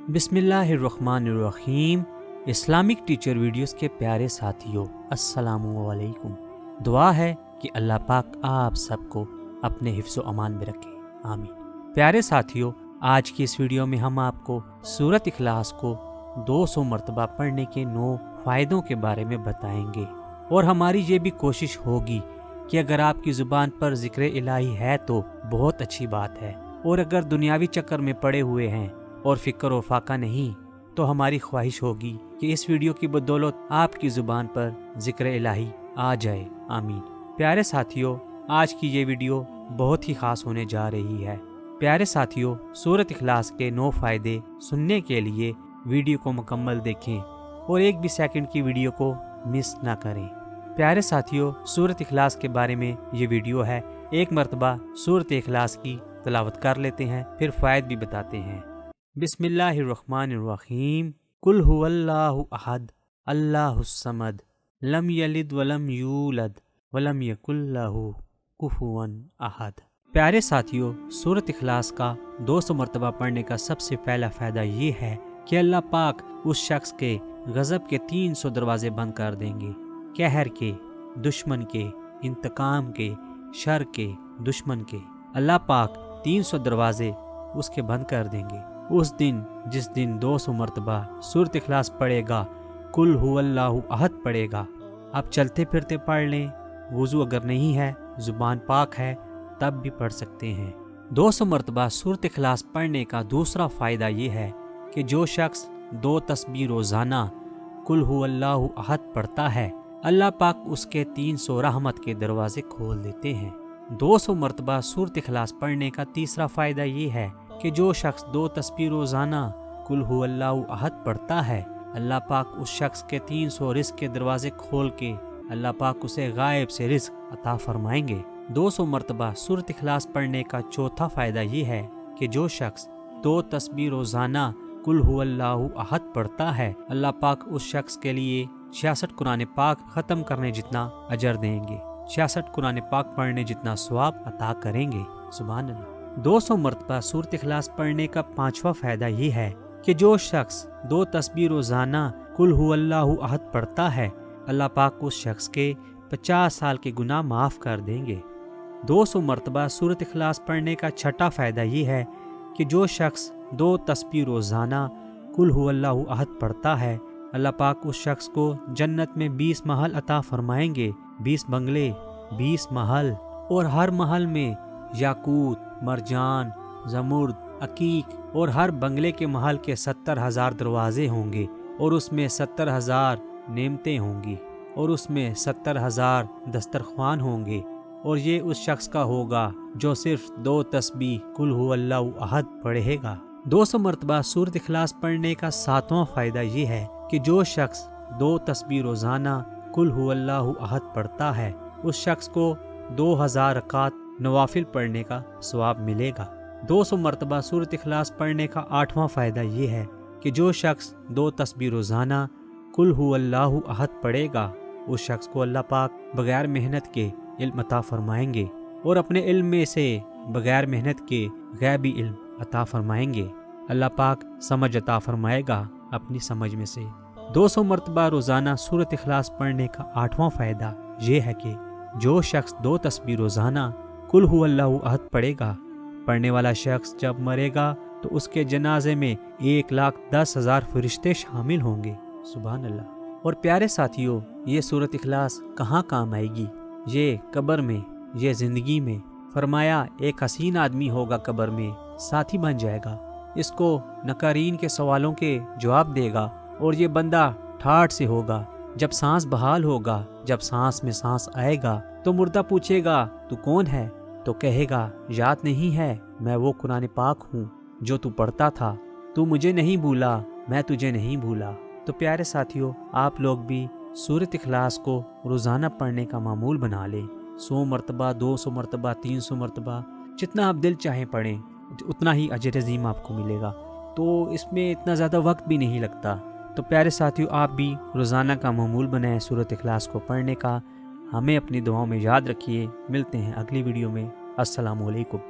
बिस्मिल्लाहिर्रहमानिर्रहीम। Islamic teacher videos के प्यारे साथियों, अस्सलामु अलैकुम। दुआ है कि अल्लाह पाक आप सबको अपने हिफ्ज़ अमान में रखे, आमीन। प्यारे साथियों, आज की इस वीडियो में हम आपको सूरत इखलास को 200 मरतबा पढ़ने के 9 फ़ायदों के बारे में बताएंगे। और हमारी ये भी कोशिश होगी कि अगर आपकी ज़ुबान पर ज़िक्र इलाही है तो बहुत अच्छी बात है, और अगर दुनियावी चक्कर में पड़े हुए हैं और फ़िक्र व फाका नहीं, तो हमारी ख्वाहिश होगी कि इस वीडियो की बदौलत आपकी ज़ुबान पर ज़िक्र इलाही आ जाए, आमीन। प्यारे साथियों, आज की ये वीडियो बहुत ही ख़ास होने जा रही है। प्यारे साथियों, सूरत इखलास के 9 फ़ायदे सुनने के लिए वीडियो को मुकम्मल देखें और एक भी सेकंड की वीडियो को मिस ना करें। प्यारे साथियों, सूरत इखलास के बारे में ये वीडियो है। एक मरतबा सूरत इखलास की तिलावत कर लेते हैं, फिर फ़ायद भी बताते हैं। बिस्मिल्लाहिर्रहमानिर्रहीम। कुल हुवल्लाहु अहद अल्लाहुस समद लम यलिद वलम यूलद वलम यकुल लहू कुफुवन अहद। प्यारे साथियों, सूरत इखलास का 200 मरतबा पढ़ने का सबसे पहला फ़ायदा ये है कि अल्लाह पाक उस शख्स के गज़ब के 300 दरवाजे बंद कर देंगे। कहर के, दुश्मन के, इंतकाम के, शर के, दुश्मन के, अल्लाह पाक 300 दरवाजे उसके बंद कर देंगे। उस दिन जिस दिन 200 मरतबा सूरत इखलास पढ़ेगा, कुल हुवल्लाहु अहद पढ़ेगा। आप चलते फिरते पढ़ लें, वुज़ू अगर नहीं है, ज़ुबान पाक है, तब भी पढ़ सकते हैं। 200 मरतबा सूरत इखलास पढ़ने का दूसरा फ़ायदा ये है कि जो शख्स 2 तस्बीह रोज़ाना कुल हुवल्लाहु अहद पढ़ता है, अल्लाह पाक उसके 300 रहमत के दरवाजे खोल देते हैं। 200 मरतबा सूरत इखलास पढ़ने का तीसरा फ़ायदा ये है कि जो शख्स 2 तस्बीह रोज़ाना कुल हुवल्लाहु अहद पढ़ता है, अल्लाह पाक उस शख्स के 300 रिज़्क़ के दरवाजे खोल के अल्लाह पाक उसे गायब से रिज़्क़ अता फरमाएंगे। 200 मरतबा सूरत इखलास पढ़ने का चौथा फ़ायदा ये है कि जो शख्स 2 तस्बीह रोज़ाना कुल हुवल्लाहु अहद पढ़ता है, अल्लाह पाक उस शख्स के लिए 66 कुरान पाक ख़त्म करने जितना अजर देंगे, 66 कुरान पाक पढ़ने जितना सवाब अता करेंगे। सुभान अल्लाह। 200 मरतबा सूरत इखलास पढ़ने का 5वां फ़ायदा ये है कि जो शख्स 2 तस्बीह रोज़ाना कुल हुवल्लाहु अहद पढ़ता है, अल्लाह पाक उस शख्स के 50 साल के गुनाह माफ़ कर देंगे। 200 मरतबा सूरत इखलास पढ़ने का छठा फ़ायदा ये है कि जो शख्स 2 तस्बीह रोज़ाना कुल हुवल्लाहु अहद पढ़ता है, अल्लाह पाक उस शख्स को जन्नत में 20 महल अता फरमाएंगे। 20 बंगले, 20 महल, और हर महल में याकूत, मरजान, जमुर्द, अकीक, और हर बंगले के महल के 70,000 दरवाजे होंगे, और उसमें 70,000 नेमतें होंगी, और उसमें 70,000 दस्तरख्वान होंगे। और ये उस शख्स का होगा जो सिर्फ 2 तस्बीह कुल हुवल्लाहु अहद पढ़ेगा। 200 मरतबा सूरत इखलास पढ़ने का 7वां फ़ायदा ये है कि जो शख्स 2 तस्बीह रोज़ाना कुल हुवल्लाहु अहद पढ़ता है, उस शख्स को 2000 रकात नवाफिल पढ़ने का सवाब मिलेगा। 200 मरतबा सूरत इखलास पढ़ने का 8वां फ़ायदा ये है कि जो शख्स 2 तस्बीह रोज़ाना कुल हुवल्लाहु अहद पढ़ेगा, उस शख्स को अल्लाह पाक बगैर मेहनत के इल्म अता फरमाएंगे, और अपने इल्म में से बगैर मेहनत के गैबी इल्म अता फरमाएंगे। अल्लाह पाक समझ अता फरमाएगा अपनी समझ में से। 200 मरतबा रोज़ाना सूरत इखलास पढ़ने का 8वां फ़ायदा ये है कि जो शख्स 2 तस्बीह रोज़ाना कुल हुवल्लाहु अहद पढ़ेगा, पढ़ने वाला शख्स जब मरेगा तो उसके जनाजे में 1,10,000 फरिश्ते शामिल होंगे। सुभान अल्लाह। और प्यारे साथियों, ये सूरत इखलास कहाँ काम आएगी? ये कब्र में, ये ज़िंदगी में। फरमाया एक हसीन आदमी होगा कब्र में, साथी बन जाएगा, इसको नकारीन के सवालों के जवाब देगा, और ये बंदा ठाठ से होगा। जब सांस बहाल होगा, जब सांस में सांस आएगा, तो मुर्दा पूछेगा तू कौन है? तो कहेगा याद नहीं है, मैं वो कुरान पाक हूँ जो तू पढ़ता था। तू मुझे नहीं भूला, मैं तुझे नहीं भूला। तो प्यारे साथियों, आप लोग भी सूरत इखलास को रोज़ाना पढ़ने का मामूल बना लें। 100 मरतबा, 200 मरतबा, 300 मरतबा, जितना आप दिल चाहें पढ़ें, उतना ही अजर अज़ीम आपको मिलेगा। तो इसमें इतना ज़्यादा वक्त भी नहीं लगता। तो प्यारे साथियों, आप भी रोज़ाना का मामूल बनाएं सूरत इखलास को पढ़ने का। हमें अपनी दुआओं में याद रखिए। मिलते हैं अगली वीडियो में। अस्सलामु अलैकुम।